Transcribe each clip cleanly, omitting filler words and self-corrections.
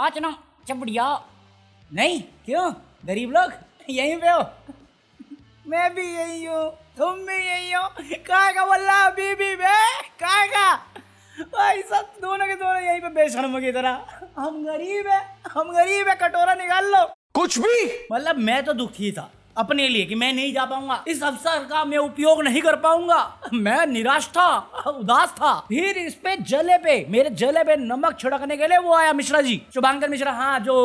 आज ना चपड़िया। नहीं क्यों, गरीब लोग यहीं पे हो? मैं भी यही हूँ, तुम भी यही हो। कहेगा वल्लाह बीबी बे, कहेगा भाई सब दोनों के दोनों यहीं पे बेशर्म की तरह। हम गरीब है, कटोरा निकाल लो। कुछ भी मतलब मैं तो दुखी था अपने लिए कि मैं नहीं जा पाऊंगा, इस अवसर का मैं उपयोग नहीं कर पाऊंगा। मैं निराश था, उदास था। फिर इस पे मेरे जले पे नमक छिड़कने के लिए वो आया मिश्रा जी, शुभांकर मिश्रा। हाँ, जो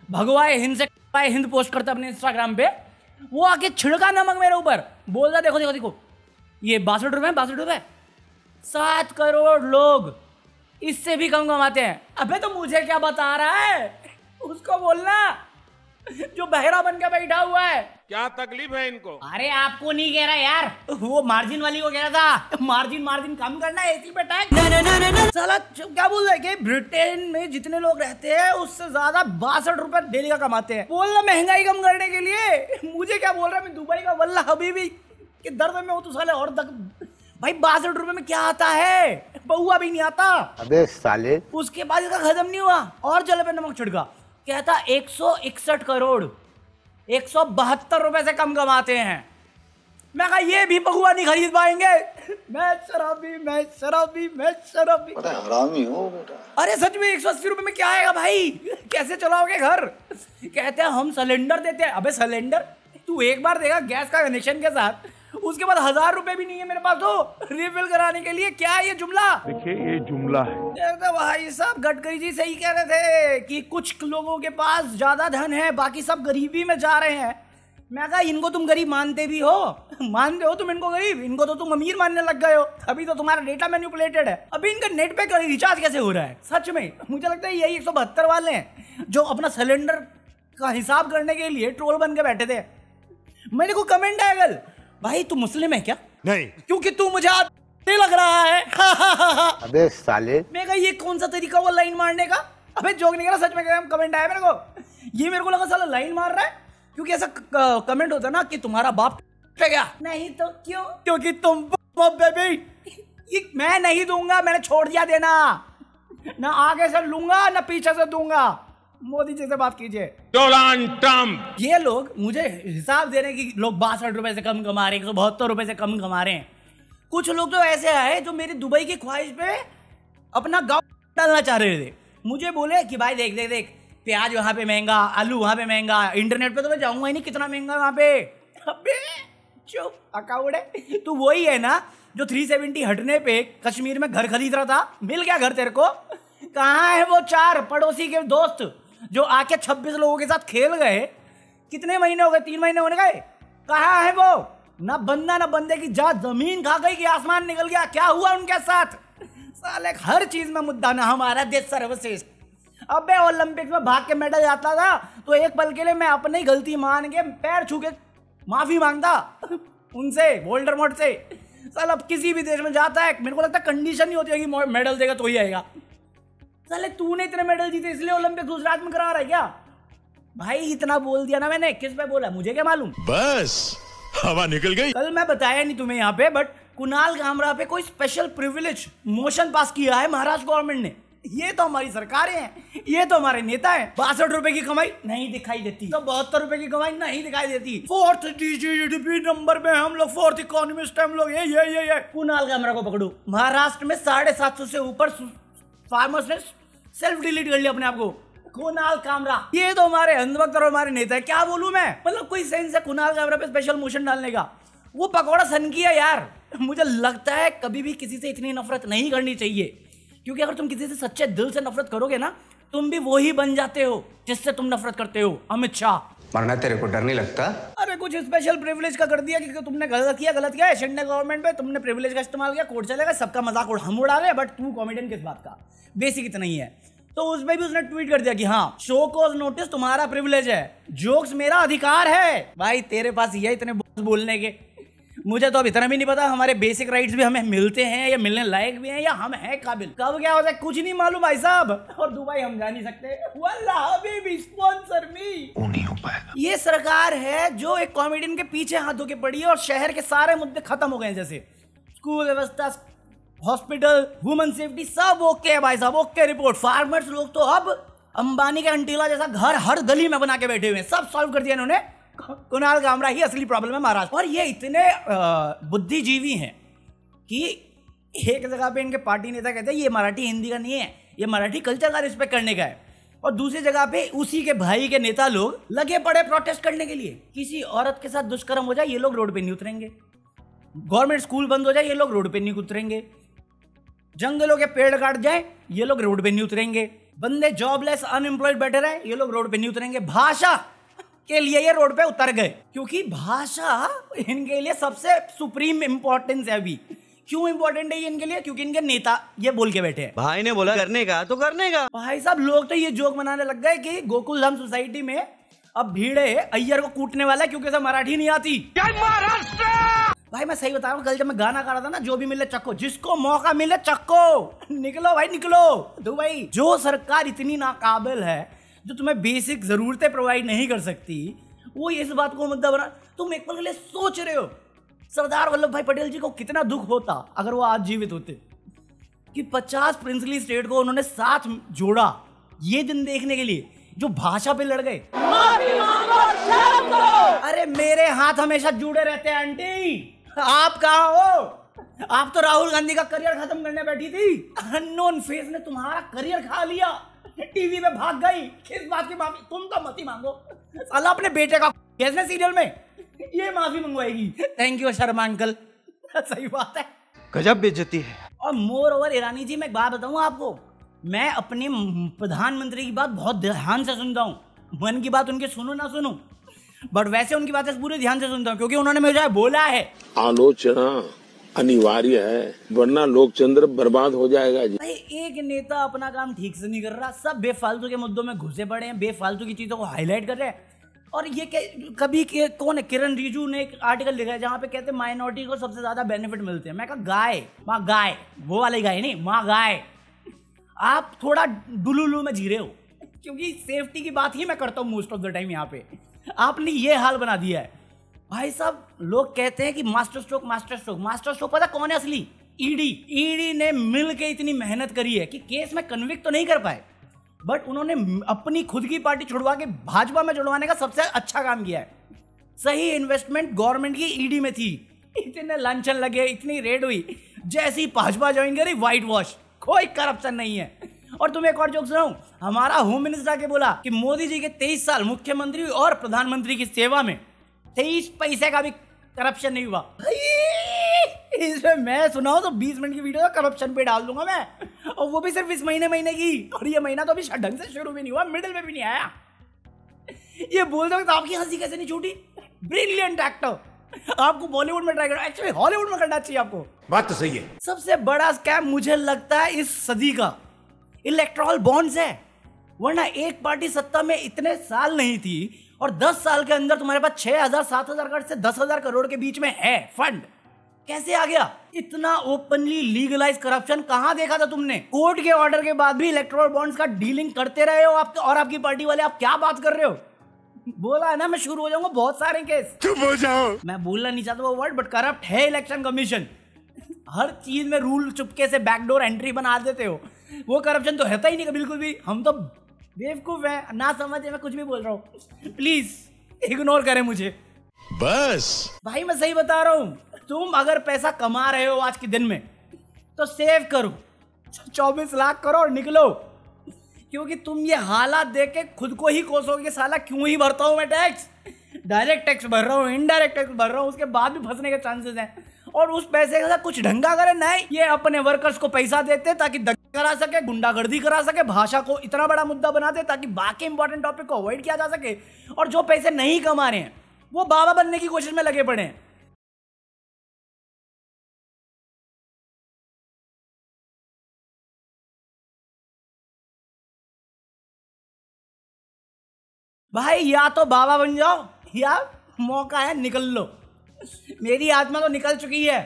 भगवाए हिंद से हिंद पोस्ट करता अपने इंस्टाग्राम पे, वो आके छिड़का नमक मेरे ऊपर। बोल रहा देखो देखो देखो, ये 62 रुपए 7 करोड़ लोग इससे भी कम कमाते हैं। अबे तो मुझे क्या बता रहा है, उसको बोलना जो बहरा बन के बैठा हुआ है। क्या तकलीफ है इनको? अरे आपको नहीं कह रहा यार, वो मार्जिन वाली को कह रहा था। मार्जिन कम करना है, एसी पे टैक्स। साला क्या बोल रहा है कि ब्रिटेन में जितने लोग रहते हैं उससे ज्यादा 62 रुपए डेली का कमाते हैं। बोल रहा महंगाई कम करने के लिए। मुझे क्या बोल रहा है, मैं दुबई का वल्ला हबीबी के दर्द में हूँ तो साले और भाई 62 रुपए में क्या आता है, बहुआ भी नहीं आता। अबे साले। उसके बाद इसका खत्म नहीं हुआ और जले पे नमक छिड़का। कहता 161 करोड़ 172 रुपए से कम कमाते हैं। मैं कहा ये भी बहुआ नहीं खरीद पाएंगे। मैं शराबी बड़ा हरामी हो बेटा। अरे सच में 180 रुपए में क्या आएगा भाई, कैसे चलाओगे घर? कहते हैं हम सिलेंडर देते हैं। अबे सिलेंडर तू एक बार देगा गैस का कनेक्शन के साथ, उसके बाद 1000 रुपए भी नहीं है मेरे पास तो रिफिल कराने के लिए। क्या ये जुमला? देखिए ये जुमला है। तो भाई साहब गडकरी जी सही कह रहे थे कि कुछ लोगों के पास ज्यादा धन है, बाकी सब गरीबी में जा रहे हैं। मैं कहा इनको तुम गरीब मानते भी हो, मानते हो तुम इनको गरीब, इनको तो तुम अमीर मानने लग गए हो। अभी तो तुम्हारा डेटा मैनिपुलेटेड है। अभी इनका नेट पे रिचार्ज कैसे हो रहा है? सच में मुझे लगता है यही 172 वाले हैं जो अपना सिलेंडर का हिसाब करने के लिए ट्रोल बन के बैठे थे। मेरे को कमेंट आया कल, भाई तू मुस्लिम है क्या? नहीं, क्योंकि तू मुझे आते लग रहा है। अबे साले। मैं कहा ये कौन सा तरीका हुआ लाइन मारने का? अबे जोक नहीं कर रहा, सच में कमेंट आया मेरे को। ये मेरे को लगा साला लाइन मार रहा है, क्योंकि ऐसा कमेंट होता ना कि तुम्हारा बाप गया। नहीं तो क्यों? क्योंकि तुम बेबी। मैं नहीं दूंगा, मैंने छोड़ दिया देना। ना आगे से लूंगा ना पीछे से दूंगा। मोदी जी से बात कीजिए। Donald Trump. ये लोग मुझे हिसाब दे रहे हैं कि लोग 62 रुपए से कम कमा रहे हैं, 172 रुपए से कम कमा रहे हैं। कुछ लोग तो ऐसे आए जो मेरी दुबई की ख्वाहिश पे अपना गाँव डालना चाह रहे थे। मुझे बोले कि भाई देख देख देख, प्याज वहाँ पे महंगा, आलू वहाँ पे महंगा, इंटरनेट पे तो मैं जाऊंगा ही नहीं, कितना महंगा वहाँ पे। अबे चुप अकाउंट है। तू वही है ना जो 370 हटने पे कश्मीर में घर खरीद रहा था, मिल गया घर तेरे को? कहाँ है वो 4 पड़ोसी के दोस्त जो आके 26 लोगों के साथ खेल गए? कितने महीने हो गए? 3 महीने होने गए। कहाँ है वो? ना बंदा ना बंदे की जात, जमीन खा गई कि आसमान निकल गया? क्या हुआ उनके साथ? साले हर चीज में मुद्दा ना हमारा देश सर्वश्रेष्ठ। अबे ओलंपिक्स में भाग के मेडल आता था तो एक पल के लिए मैं अपनी गलती मान के पैर छू के माफी मांगता उनसे, वोल्डरमॉर्ट से। साला अब किसी भी देश में जाता है, मेरे को लगता है कंडीशन नहीं होती है कि मेडल देगा तो ही आएगा। साले तूने इतने मेडल जीते इसलिए ओलंपिक गुजरात में करा रहा है क्या? भाई इतना बोल दिया ना मैंने, किस पे बोला मुझे क्या मालूम, बस हवा निकल गई। कल मैं बताया नहीं तुम्हें यहाँ पे, बट कुणाल कामरा पे कोई स्पेशल प्रिविलेज मोशन पास किया है महाराष्ट्र गवर्नमेंट ने। ये तो हमारी सरकारें हैं, ये तो हमारे नेता हैं। 62 रुपए की कमाई नहीं दिखाई देती, तो 72 रुपए की कमाई नहीं दिखाई देती। 4th जीडीपी नंबर में हम लोग, 4th इकोनॉमिस्ट हम लोग। ये कुणाल कामरा को पकड़ो। महाराष्ट्र में 750 से ऊपर फार्मर्स ने सेल्फ डिलीट कर लिया अपने आप को। कुणाल कामरा, ये तो हमारे अंधभक्त और हमारे नेता है। क्या बोलूं मैं, मतलब कोई सेंस है कुणाल कामरा पे स्पेशल मोशन डालने का? वो पकौड़ा सन किया यार। मुझे लगता है कभी भी किसी से इतनी नफरत नहीं करनी चाहिए, क्योंकि अगर तुम किसी से सच्चे दिल से नफरत करोगे ना, तुम भी वही बन जाते हो जिससे तुम नफरत करते हो। अमित शाह। मरना तेरे को डर नहीं लगता? अरे कुछ स्पेशल प्रिविलेज का कर दिया कि तुमने गलत किया है। शिंदे गवर्नमेंट पे तुमने प्रिविलेज का इस्तेमाल किया, कोर्ट चलेगा, सबका मजाक हम उड़ा रहे, बट तू कॉमेडियन किस बात का? बेसिक इतना ही है। तो उसमें भी उसने ट्वीट कर दिया कि हाँ, शो कॉज नोटिस तुम्हारा प्रिविलेज है, जोक्स मेरा अधिकार है। भाई तेरे पास ये इतने बोलने के, मुझे तो अब इतना भी नहीं पता हमारे बेसिक राइट्स भी हमें मिलते हैं या मिलने लायक भी हैं, या हम हैं काबिल। कब क्या होता है कुछ नहीं मालूम भाई साहब। और दुबई हम जा नहीं सकते। वल्लाह बेबी स्पॉन्सर मी। वो नहीं हो पाएगा। ये सरकार है जो एक कॉमेडियन के पीछे हाथ धो के पड़ी है और शहर के सारे मुद्दे खत्म हो गए, जैसे स्कूल व्यवस्था, हॉस्पिटल, वुमेन सेफ्टी, सब ओके है भाई साहब, ओके रिपोर्ट। फार्मर्स लोग तो अब अंबानी के अंटीला जैसा घर हर गली में बना के बैठे हुए हैं, सब सॉल्व कर दिया इन्होंने। कुणाल कामरा ही असली प्रॉब्लम है महाराष्ट्र। और ये इतने बुद्धिजीवी हैं कि एक जगह पे इनके पार्टी नेता कहते हैं ये मराठी हिंदी का नहीं है, ये मराठी कल्चर का रिस्पेक्ट करने का है, और दूसरी जगह पे उसी के भाई के नेता लोग लगे पड़े प्रोटेस्ट करने के लिए। किसी औरत के साथ दुष्कर्म हो जाए ये लोग रोड पे नहीं उतरेंगे, गवर्नमेंट स्कूल बंद हो जाए ये लोग रोड पे नहीं उतरेंगे, जंगलों के पेड़ काट जाए ये लोग रोड पे नहीं उतरेंगे, बंदे जॉबलेस अनएम्प्लॉयड बैठे रहे ये लोग रोड पे नहीं उतरेंगे। भाषा के लिए ये रोड पे उतर गए, क्योंकि भाषा इनके लिए सबसे सुप्रीम इंपॉर्टेंस है अभी। क्यों इंपॉर्टेंट है ये इनके लिए? क्योंकि इनके नेता ये बोल के बैठे हैं, भाई ने बोला करने का तो करने का। भाई साहब लोग तो ये जोक बनाने लग गए कि गोकुल धाम सोसाइटी में अब भीड़े अय्यर को कूटने वाला है क्योंकि सब मराठी नहीं आती। भाई मैं सही बता रहा हूँ, कल जब मैं गाना गा रहा था ना, जो भी मिले चक्को, जिसको मौका मिले चक्को, निकलो भाई निकलो। तो भाई जो सरकार इतनी नाकाबिल है, जो तुम्हें बेसिक जरूरतें प्रोवाइड नहीं कर सकती, वो इस बात को मुद्दा बना। तुम एक पल के लिए सोच रहे हो सरदार वल्लभ भाई पटेल जी को कितना दुख होता अगर वो आज जीवित होते, कि 50 प्रिंसली स्टेट को उन्होंने साथ जोड़ा ये दिन देखने के लिए, जो भाषा पे लड़ गए। अरे मेरे हाथ हमेशा जुड़े रहते हैं आंटी, आप कहाँ हो? आप तो राहुल गांधी का करियर खत्म करने बैठी थी, अननोन फेस ने तुम्हारा करियर खा लिया, टीवी में भाग गई। किस बात की माफी? तुम तो मत ही मांगो, साला अपने बेटे का कैसे सीरियल में ये माफी मंगवाएगी। थैंक यू शर्मा अंकल, सही बात है, गजब बेइज्जती है। और मोर ओवर ईरानी जी मैं एक बात बताऊं आपको, मैं अपने प्रधानमंत्री की बात बहुत ध्यान से सुनता हूँ, मन की बात उनके सुनो ना सुनो, बट वैसे उनकी बातें पूरे ध्यान से सुनता हूँ क्योंकि उन्होंने मुझे बोला है आलोचना अनिवार्य है, वरना लोकतंत्र बर्बाद हो जाएगा जी। भाई एक नेता अपना काम ठीक से नहीं कर रहा, सब बेफालतू के मुद्दों में घुसे पड़े हैं, बेफालतू की चीजों को हाईलाइट कर रहे हैं। और ये कभी कौन है, किरण रिजिजू ने एक आर्टिकल लिखा है जहाँ पे कहते हैं माइनॉरिटी को सबसे ज्यादा बेनिफिट मिलते हैं। मैं कहा गाय, माँ गाय, वो वाली गाय नहीं, माँ गाय। आप थोड़ा डुलुलू में जी रहे हो, क्योंकि सेफ्टी की बात ही मैं करता हूँ मोस्ट ऑफ द टाइम। यहाँ पे आपने ये हाल बना दिया है। भाई साहब लोग कहते हैं कि master stroke, master stroke, master stroke पता कौन है असली? ईडी ने मिल के इतनी मेहनत करी है कि केस में कन्विक्ट तो नहीं कर पाए, बट उन्होंने अपनी खुद की पार्टी छुड़वा के भाजपा में जुड़वाने का सबसे अच्छा काम किया है। सही इन्वेस्टमेंट गवर्नमेंट की ईडी में थी, इतने लांछन लगे, इतनी रेड हुई, जैसी भाजपा ज्वाइन करी व्हाइट वॉश, कोई करप्शन नहीं है। और तुम्हें एक और जोक सुनाऊं, हमारा होम मिनिस्टर आके बोला कि मोदी जी के 23 साल मुख्यमंत्री और प्रधानमंत्री की सेवा में 23 पैसे का भी करप्शन नहीं हुआ। इसमें मैं सुनाऊं तो 20 मिनट की वीडियो करप्शन पे डाल दूंगा मैं, और वो भी सिर्फ इस महीने की, और ये महीना तो अभी ढंग से शुरू भी नहीं हुआ, मिडिल में भी नहीं आया। ये बोल दो तो आपकी हंसी कैसे नहीं छूटी? ब्रिलियंट एक्टर, आपको बॉलीवुड में ट्राई करना, एक्चुअली हॉलीवुड में करना चाहिए आपको। बात तो सही है। सबसे बड़ा स्कैम मुझे लगता है इस सदी का इलेक्टोरल बॉन्ड्स है, वरना एक पार्टी सत्ता में इतने साल नहीं थी और 10 साल के अंदर तुम्हारे पास 6,000 7,000 करोड़ से 10,000 करोड़ के बीच में है फंड। कैसे आ गया इतना ओपनली लीगलाइज करप्शन? कहां देखा था तुमने? कोर्ट के ऑर्डर के बाद भी इलेक्टोरल बॉन्ड्स का डीलिंग करते रहे हो आप और आपकी पार्टी वाले। आप क्या बात कर रहे हो? बोला है ना मैं शुरू हो जाऊंगा बहुत सारे केस। चुप हो जाओ। मैं बोलना नहीं चाहता वो वर्ड, बट करप्ट है इलेक्शन कमीशन। हर चीज में रूल चुपके से बैकडोर एंट्री बना देते हो, वो करप्शन तो रहता ही नहीं बिल्कुल भी। हम तो बेवकूफ है, ना समझे मैं कुछ भी बोल रहा हूँ, प्लीज इग्नोर करें मुझे बस। भाई मैं सही बता रहा हूँ, तुम अगर पैसा कमा रहे हो आज के दिन में तो सेव करो, 24 लाख करो और निकलो, क्योंकि तुम ये हालात देख के खुद को ही कोसोगे, साला क्यों ही भरता हूं मैं टैक्स, डायरेक्ट टैक्स भर रहा हूँ, इनडायरेक्ट टैक्स भर रहा हूँ, उसके बाद भी फंसने के चांसेस हैं। और उस पैसे के साथ कुछ ढंगा करे नहीं, ये अपने वर्कर्स को पैसा देते ताकि दंगा करा सके, गुंडागर्दी करा सके, भाषा को इतना बड़ा मुद्दा बना दे ताकि बाकी इंपॉर्टेंट टॉपिक को अवॉइड किया जा सके। और जो पैसे नहीं कमा रहे हैं वो बाबा बनने की कोशिश में लगे पड़े हैं। भाई या तो बाबा बन जाओ या मौका है निकल लो। मेरी आत्मा तो निकल चुकी है,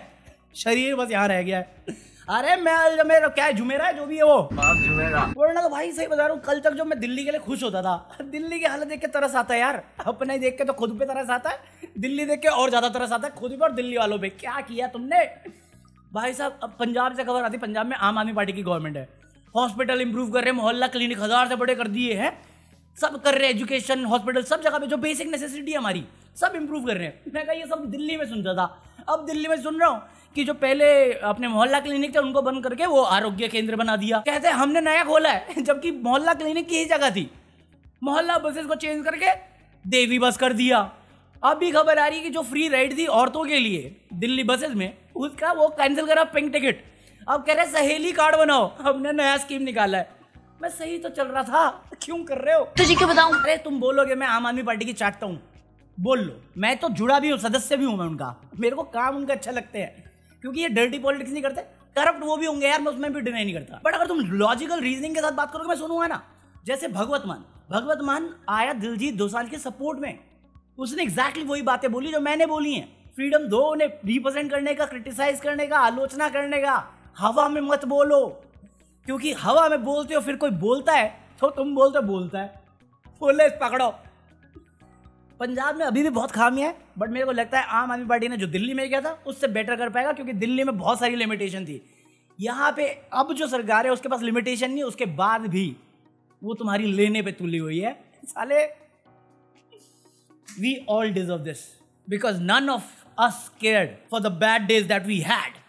शरीर बस यहाँ रह गया है। अरे मैं मेरा क्या है, जुमेरा है जो भी है वो वरना तो भाई सही बता रहा हूँ, कल तक जो मैं दिल्ली के लिए खुश होता था, दिल्ली की हालत देख के तरस आता है यार। अपने देख के तो खुद पे तरस आता है, दिल्ली देख के और ज्यादा तरस आता है खुद पे और दिल्ली वालों पे। क्या किया तुमने भाई साहब? अब पंजाब से खबर आती, पंजाब में आम आदमी पार्टी की गवर्नमेंट है, हॉस्पिटल इंप्रूव कर रहे हैं, मोहल्ला क्लिनिक 1000 से बड़े कर दिए हैं, सब कर रहे हैं, एजुकेशन हॉस्पिटल सब जगह पे जो बेसिक नेसेसिटी है हमारी सब इंप्रूव कर रहे हैं। मैं कहा ये सब दिल्ली में सुनता था, अब दिल्ली में सुन रहा हूँ कि जो पहले अपने मोहल्ला क्लिनिक थे उनको बंद करके वो आरोग्य केंद्र बना दिया। कहते हैं हमने नया खोला है, जबकि मोहल्ला क्लिनिक की ही जगह थी। मोहल्ला बसेस को चेंज करके देवी बस कर दिया। अब भी खबर आ रही है कि जो फ्री राइड थी औरतों के लिए दिल्ली बसेस में, उसका वो कैंसिल करा, पिंक टिकट। अब कह रहे सहेली कार्ड बनाओ, हमने नया स्कीम निकाला है। मैं सही तो चल रहा था, क्यों कर रहे हो? तुझे क्यों बताऊं? अरे तुम बोलोगे मैं आम आदमी पार्टी की चाटता हूँ, बोल लो, मैं तो जुड़ा भी हूँ, सदस्य भी हूँ मैं उनका, मेरे को काम उनके अच्छे लगते हैं क्योंकि ये डर्टी पॉलिटिक्स नहीं करते। करप्ट वो भी होंगे यार, मैं उसमें भी डिनाई नहीं करता, बट अगर तुम लॉजिकल रीजनिंग के साथ बात करोगे मैं सुनूंगा ना। जैसे भगवत मान आया दिलजीत दोसांझ के सपोर्ट में, उसने एग्जैक्टली वही बातें बोली जो मैंने बोली हैं। फ्रीडम दो उन्हें रिप्रेजेंट करने का, क्रिटिसाइज करने का, आलोचना करने का। हवा में मत बोलो, क्योंकि हवा में बोलते हो फिर कोई बोलता है तो तुम बोलते हो बोलता है, बोले पकड़ो। पंजाब में अभी भी बहुत खामियां है, बट मेरे को लगता है आम आदमी पार्टी ने जो दिल्ली में किया था उससे बेटर कर पाएगा, क्योंकि दिल्ली में बहुत सारी लिमिटेशन थी। यहाँ पे अब जो सरकार है उसके पास लिमिटेशन नहीं, उसके बाद भी वो तुम्हारी लेने पे तुली हुई है। साले we all deserve this because none of us cared for the bad days that we had.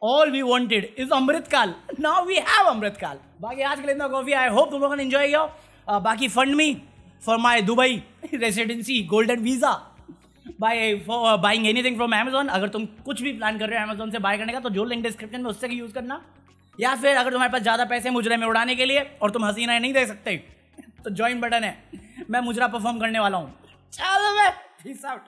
All we wanted is Amrit Kal. Now we have Amrit Kal. बाकी आज के लिए इतना कॉफी, आई होप तुम लोगों ने एंजॉय किया। बाकी fund me for my Dubai residency golden visa by for buying anything from Amazon. अगर तुम कुछ भी प्लान कर रहे हो अमेजोन से बाय करने का तो जो लिंक डिस्क्रिप्शन में उससे यूज करना, या फिर अगर तुम्हारे पास ज़्यादा पैसे मुजरे में उड़ाने के लिए और तुम हसीनाएं नहीं दे सकते तो ज्वाइन बटन है, मैं मुजरा परफॉर्म करने वाला हूँ। चलो मैं पीस आउट।